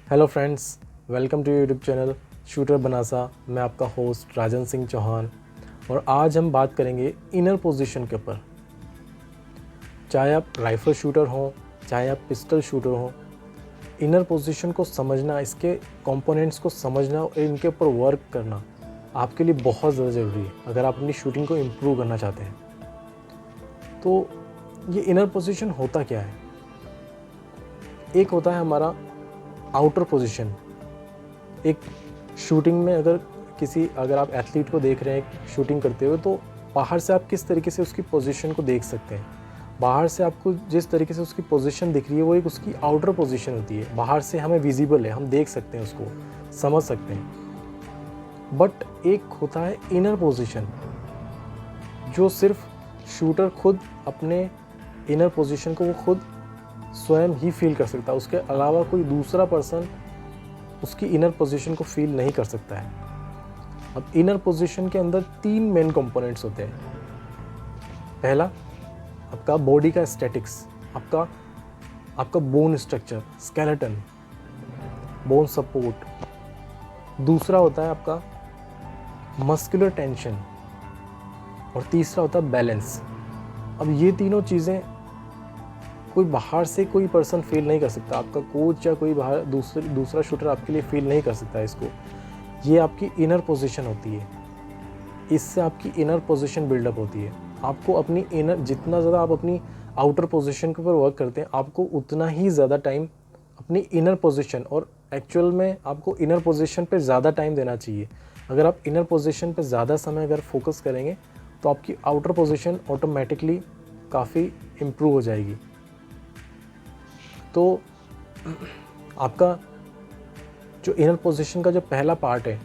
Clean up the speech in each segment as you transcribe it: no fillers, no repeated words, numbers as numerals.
Hello friends, welcome to YouTube channel shooter बनासा। मैं आपका होस्ट राजन सिंह चौहान और आज हम बात करेंगे इनर पोजीशन के ऊपर। चाहे आप राइफल शूटर हों, चाहे आप पिस्टल शूटर हों, इनर पोजीशन को समझना, इसके कंपोनेंट्स को समझना और इनके ऊपर वर्क करना आपके लिए बहुत ज़्यादा ज़रूरी है अगर आप अपनी शूटिंग को इम्प्रूव करना चाहते हैं। तो ये इनर पोजीशन होता क्या है? एक होता है हमारा आउटर पोजीशन। एक शूटिंग में अगर आप एथलीट को देख रहे हैं शूटिंग करते हुए, तो बाहर से आप किस तरीके से उसकी पोजीशन को देख सकते हैं। बाहर से आपको जिस तरीके से उसकी पोजीशन दिख रही है वो एक उसकी आउटर पोजीशन होती है। बाहर से हमें विजिबल है, हम देख सकते हैं, उसको समझ सकते हैं। बट एक होता है इनर पोजीशन, जो सिर्फ शूटर खुद अपने इनर पोजीशन को वो खुद स्वयं ही फील कर सकता है। उसके अलावा कोई दूसरा पर्सन उसकी इनर पोजीशन को फील नहीं कर सकता है। अब इनर पोजीशन के अंदर 3 मेन कंपोनेंट्स होते हैं। पहला आपका बॉडी का स्टैटिक्स, आपका bone structure, skeleton, bone support. दूसरा होता है आपका मस्कुलर टेंशन और तीसरा होता है बैलेंस। अब ये तीनों चीज़ें कोई बाहर से कोई पर्सन फील नहीं कर सकता। आपका कोच या कोई बाहर दूसरा शूटर आपके लिए फील नहीं कर सकता इसको। ये आपकी इनर पोजीशन होती है। इससे आपकी इनर पोजीशन बिल्डअप होती है। आपको अपनी जितना ज़्यादा आप अपनी आउटर पोजीशन के ऊपर वर्क करते हैं, आपको उतना ही ज़्यादा टाइम अपनी इनर पोजीशन, और एक्चुअल में आपको इनर पोजीशन पे ज़्यादा टाइम देना चाहिए। अगर आप इनर पोजीशन पे ज़्यादा समय अगर फोकस करेंगे तो आपकी आउटर पोजीशन ऑटोमेटिकली काफ़ी इम्प्रूव हो जाएगी। तो आपका जो इनर पोजीशन का जो पहला पार्ट है,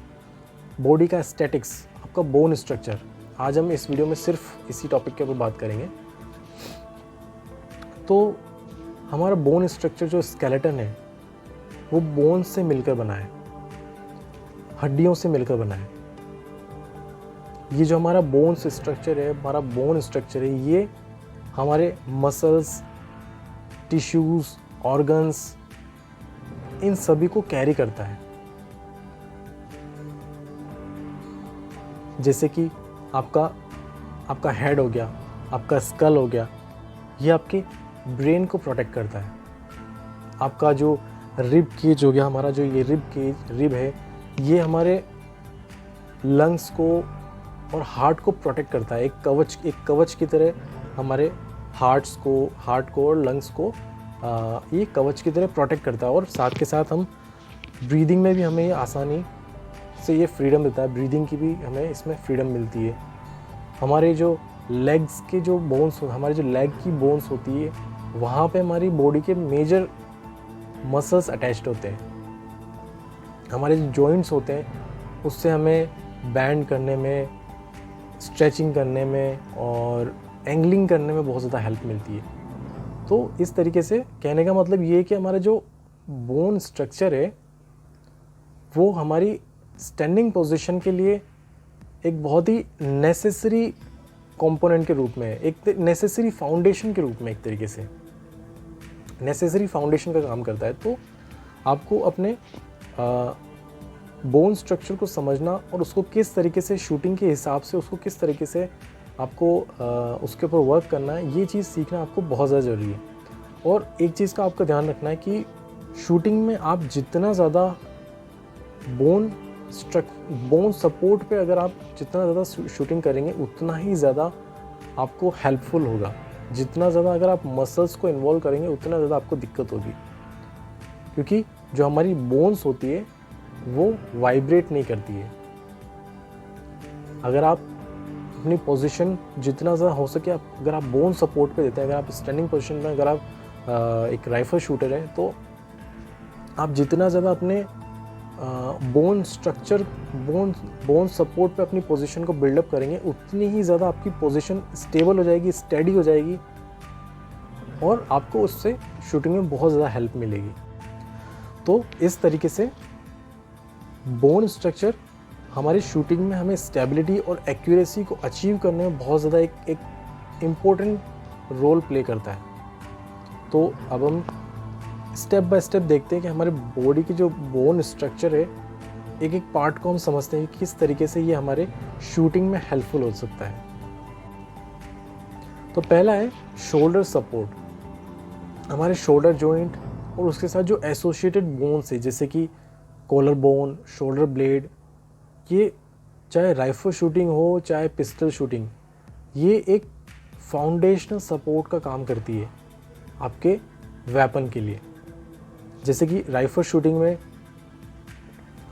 बॉडी का स्टैटिक्स, आपका बोन स्ट्रक्चर, आज हम इस वीडियो में सिर्फ इसी टॉपिक के ऊपर बात करेंगे। तो हमारा बोन स्ट्रक्चर जो स्केलेटन है वो बोन से मिलकर बना है, हड्डियों से मिलकर बना है। ये जो हमारा बोन स्ट्रक्चर है, ये हमारे मसल्स, टिश्यूज़, ऑर्गन्स, इन सभी को कैरी करता है। जैसे कि आपका हेड हो गया, आपका स्कल हो गया, ये आपके ब्रेन को प्रोटेक्ट करता है। आपका जो रिब केज हो गया, हमारा जो ये रिब है, ये हमारे लंग्स को और हार्ट को प्रोटेक्ट करता है। एक कवच की तरह हमारे हार्ट को और लंग्स को ये कवच की तरह प्रोटेक्ट करता है। और साथ के साथ हम ब्रीदिंग में भी हमें ये आसानी से ये फ्रीडम देता है। ब्रीदिंग की भी हमें इसमें फ्रीडम मिलती है। हमारे जो लेग्स के जो बोन्स, हमारे जो लेग की बोन्स होती है, वहाँ पे हमारी बॉडी के मेजर मसल्स अटैच्ड होते हैं। हमारे जो जॉइंट्स होते हैं उससे हमें बैंड करने में, स्ट्रेचिंग करने में और एंगलिंग करने में बहुत ज़्यादा हेल्प मिलती है। तो इस तरीके से कहने का मतलब ये है कि हमारा जो बोन स्ट्रक्चर है वो हमारी स्टैंडिंग पोजीशन के लिए एक बहुत ही नेसेसरी कंपोनेंट के रूप में है, एक नेसेसरी फाउंडेशन के रूप में, एक तरीके से नेसेसरी फाउंडेशन का काम करता है। तो आपको अपने बोन स्ट्रक्चर को समझना और उसको किस तरीके से शूटिंग के हिसाब से उसको किस तरीके से आपको उसके ऊपर वर्क करना है, ये चीज़ सीखना आपको बहुत ज़्यादा ज़रूरी है। और एक चीज़ का आपका ध्यान रखना है कि शूटिंग में आप जितना ज़्यादा बोन सपोर्ट पे अगर आप जितना ज़्यादा शूटिंग करेंगे उतना ही ज़्यादा आपको हेल्पफुल होगा। जितना ज़्यादा अगर आप मसल्स को इन्वॉल्व करेंगे उतना ज़्यादा आपको दिक्कत होगी, क्योंकि जो हमारी बोन्स होती है वो वाइब्रेट नहीं करती है। अगर आप अपनी पोजीशन जितना ज़्यादा हो सके अगर आप बोन सपोर्ट पे देते हैं, अगर आप स्टैंडिंग पोजीशन में अगर आप एक राइफल शूटर हैं, तो आप जितना ज़्यादा अपने बोन सपोर्ट पे अपनी पोजीशन को बिल्डअप करेंगे उतनी ही ज़्यादा आपकी पोजीशन स्टेबल हो जाएगी, स्टेडी हो जाएगी और आपको उससे शूटिंग में बहुत ज़्यादा हेल्प मिलेगी। तो इस तरीके से बोन स्ट्रक्चर हमारी शूटिंग में हमें स्टेबिलिटी और एक्यूरेसी को अचीव करने में बहुत ज़्यादा एक इम्पोर्टेंट रोल प्ले करता है। तो अब हम स्टेप बाय स्टेप देखते हैं कि हमारे बॉडी की जो बोन स्ट्रक्चर है, एक एक पार्ट को हम समझते हैं कि किस तरीके से ये हमारे शूटिंग में हेल्पफुल हो सकता है। तो पहला है शोल्डर सपोर्ट। हमारे शोल्डर जॉइंट और उसके साथ जो एसोसिएटेड बोन्स है, जैसे कि कॉलर बोन, शोल्डर ब्लेड, ये चाहे राइफल शूटिंग हो चाहे पिस्टल शूटिंग, ये एक फाउंडेशनल सपोर्ट का काम करती है आपके वेपन के लिए। जैसे कि राइफल शूटिंग में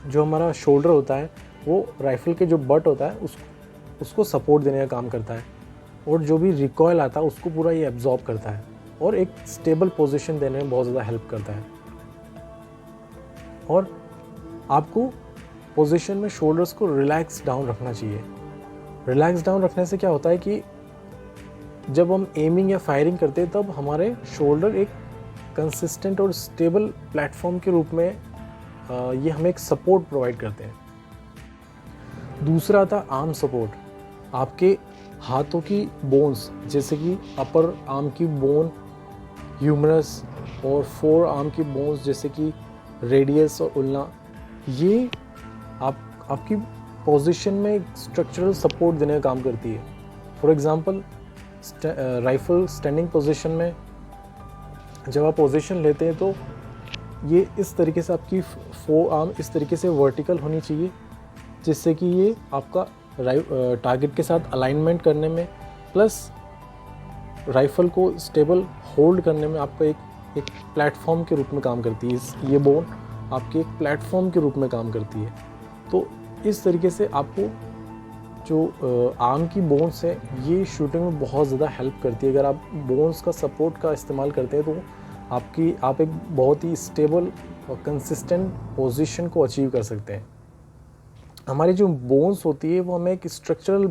जो हमारा शोल्डर होता है वो राइफल के जो बट होता है उसको सपोर्ट देने का काम करता है, और जो भी रिकॉयल आता है उसको पूरा ये एब्जॉर्ब करता है और एक स्टेबल पोजीशन देने में बहुत ज़्यादा हेल्प करता है। और आपको पोजीशन में शोल्डर्स को रिलैक्स डाउन रखना चाहिए। रिलैक्स डाउन रखने से क्या होता है कि जब हम एमिंग या फायरिंग करते हैं तब हमारे शोल्डर एक कंसिस्टेंट और स्टेबल प्लेटफॉर्म के रूप में ये हमें एक सपोर्ट प्रोवाइड करते हैं। दूसरा आता है आर्म सपोर्ट। आपके हाथों की बोन्स, जैसे कि अपर आर्म की बोन ह्यूमरस और फोर आर्म की बोन्स जैसे कि रेडियस और उल्ना, ये आपकी पोजीशन में स्ट्रक्चरल सपोर्ट देने का काम करती है। For example rifle standing position में जब आप पोजीशन लेते हैं तो ये इस तरीके से आपकी फोर आर्म इस तरीके से वर्टिकल होनी चाहिए, जिससे कि ये आपका टारगेट के साथ अलाइनमेंट करने में प्लस राइफल को स्टेबल होल्ड करने में आपका एक प्लेटफॉर्म के रूप में काम करती है। ये बोन आपके एक प्लेटफॉर्म के रूप में काम करती है। तो इस तरीके से आपको जो आर्म की बोन्स है ये शूटिंग में बहुत ज़्यादा हेल्प करती है। अगर आप बोन्स का सपोर्ट का इस्तेमाल करते हैं तो आप एक बहुत ही स्टेबल और कंसिस्टेंट पोजीशन को अचीव कर सकते हैं। हमारी जो बोन्स होती है वो हमें एक स्ट्रक्चरल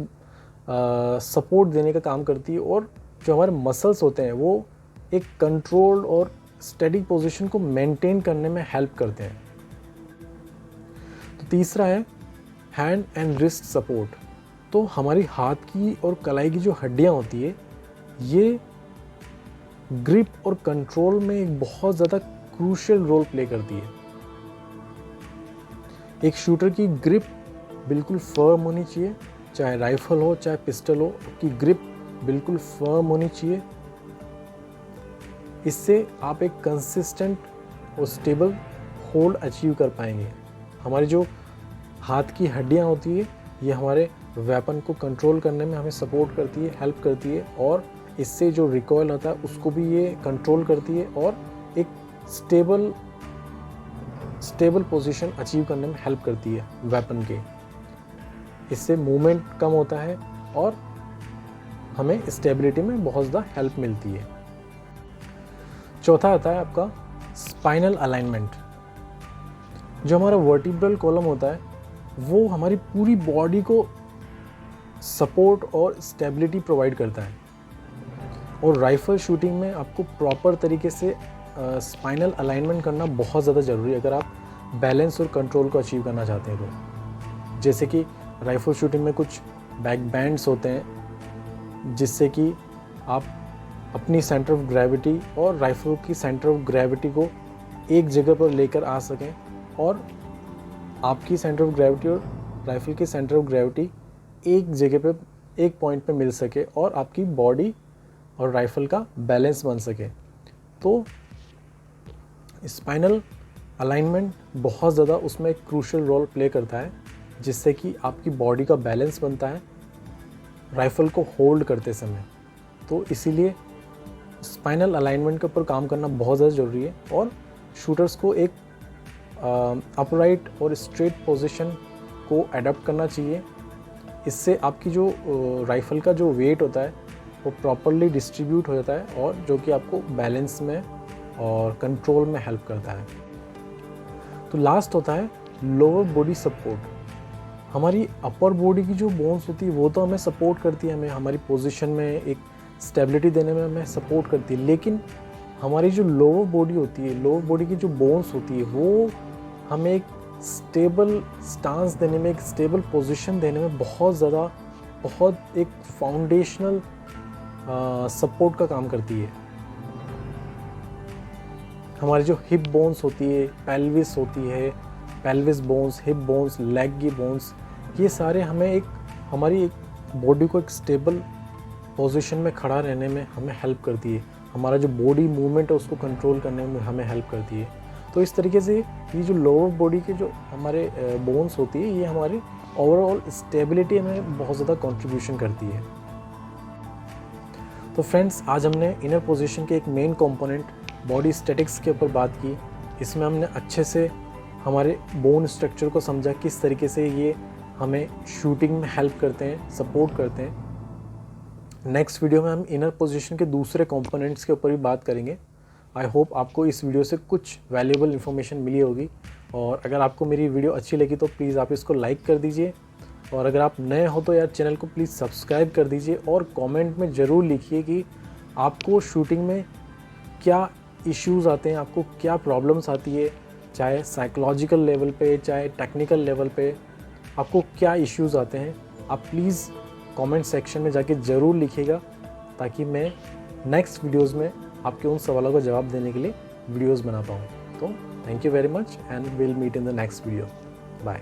सपोर्ट देने का काम करती है, और जो हमारे मसल्स होते हैं वो एक कंट्रोल और स्टेडी पोजीशन को मेंटेन करने में हेल्प करते हैं। तो तीसरा है हैंड एंड रिस्ट सपोर्ट। तो हमारी हाथ की और कलाई की जो हड्डियां होती है ये ग्रिप और कंट्रोल में एक बहुत ज़्यादा क्रूशियल रोल प्ले करती है। एक शूटर की ग्रिप बिल्कुल फर्म होनी चाहिए, चाहे राइफल हो चाहे पिस्टल हो, की ग्रिप बिल्कुल फर्म होनी चाहिए। इससे आप एक कंसिस्टेंट और स्टेबल होल्ड अचीव कर पाएंगे। हमारी जो हाथ की हड्डियां होती है ये हमारे वेपन को कंट्रोल करने में हमें सपोर्ट करती है, हेल्प करती है, और इससे जो रिकॉयल होता है उसको भी ये कंट्रोल करती है और एक स्टेबल पोजीशन अचीव करने में हेल्प करती है वेपन के। इससे मूवमेंट कम होता है और हमें स्टेबिलिटी में बहुत ज़्यादा हेल्प मिलती है। चौथा आता है आपका स्पाइनल अलाइनमेंट। जो हमारा वर्टिब्रल कॉलम होता है वो हमारी पूरी बॉडी को सपोर्ट और स्टेबिलिटी प्रोवाइड करता है, और राइफल शूटिंग में आपको प्रॉपर तरीके से स्पाइनल अलाइनमेंट करना बहुत ज़्यादा ज़रूरी है अगर आप बैलेंस और कंट्रोल को अचीव करना चाहते हैं तो। जैसे कि राइफल शूटिंग में कुछ बैक बैंड्स होते हैं जिससे कि आप अपनी सेंटर ऑफ ग्रेविटी और राइफल की सेंटर ऑफ ग्रेविटी को एक जगह पर लेकर आ सकें, और आपकी सेंटर ऑफ ग्रेविटी और राइफल की सेंटर ऑफ ग्रेविटी एक जगह पे एक पॉइंट पे मिल सके और आपकी बॉडी और राइफल का बैलेंस बन सके। तो स्पाइनल अलाइनमेंट बहुत ज़्यादा उसमें एक क्रूशियल रोल प्ले करता है, जिससे कि आपकी बॉडी का बैलेंस बनता है राइफल को होल्ड करते समय। तो इसीलिए स्पाइनल अलाइनमेंट के ऊपर काम करना बहुत ज़्यादा ज़रूरी है, और शूटर्स को एक अपराइट और स्ट्रेट पोजीशन को अडॉप्ट करना चाहिए। इससे आपकी जो राइफल का जो वेट होता है वो प्रॉपरली डिस्ट्रीब्यूट हो जाता है, और जो कि आपको बैलेंस में और कंट्रोल में हेल्प करता है। तो लास्ट होता है लोअर बॉडी सपोर्ट। हमारी अपर बॉडी की जो बोन्स होती है वो तो हमें सपोर्ट करती है, हमें हमारी पोजीशन में एक स्टेबिलिटी देने में हमें सपोर्ट करती है, लेकिन हमारी जो लोअर बॉडी होती है, लोअर बॉडी की जो बोन्स होती है वो हमें एक स्टेबल स्टांस देने में, एक स्टेबल पोजीशन देने में बहुत एक फाउंडेशनल सपोर्ट का काम करती है। हमारी जो हिप बोन्स होती है, पेल्विस होती है, pelvis bones, hip bones, leg की बोन्स, ये सारे हमें हमारी एक बॉडी को एक स्टेबल पोजीशन में खड़ा रहने में हमें हेल्प करती है। हमारा जो बॉडी मूवमेंट है उसको कंट्रोल करने में हमें हेल्प करती है। तो इस तरीके से ये जो लोअर बॉडी के जो हमारे बोन्स होती है, ये हमारी ओवरऑल स्टेबिलिटी में बहुत ज़्यादा कंट्रीब्यूशन करती है। तो फ्रेंड्स, आज हमने इनर पोजीशन के एक मेन कंपोनेंट बॉडी स्टैटिक्स के ऊपर बात की। इसमें हमने अच्छे से हमारे बोन स्ट्रक्चर को समझा, किस तरीके से ये हमें शूटिंग में हेल्प करते हैं, सपोर्ट करते हैं। नेक्स्ट वीडियो में हम इनर पोजीशन के दूसरे कंपोनेंट्स के ऊपर भी बात करेंगे। आई होप आपको इस वीडियो से कुछ वैल्यूएबल इन्फॉर्मेशन मिली होगी, और अगर आपको मेरी वीडियो अच्छी लगी तो प्लीज़ आप इसको लाइक कर दीजिए, और अगर आप नए हो तो यार चैनल को प्लीज़ सब्सक्राइब कर दीजिए, और कमेंट में ज़रूर लिखिए कि आपको शूटिंग में क्या इश्यूज़ आते हैं, आपको क्या प्रॉब्लम्स आती है, चाहे साइकोलॉजिकल लेवल पे, चाहे टेक्निकल लेवल पे, आपको क्या इश्यूज़ आते हैं। आप प्लीज़ कमेंट सेक्शन में जाके ज़रूर लिखिएगा, ताकि मैं नेक्स्ट वीडियोज़ में आपके उन सवालों का जवाब देने के लिए वीडियोज़ बना पाऊँ। तो thank you very much and will meet in the next video. Bye.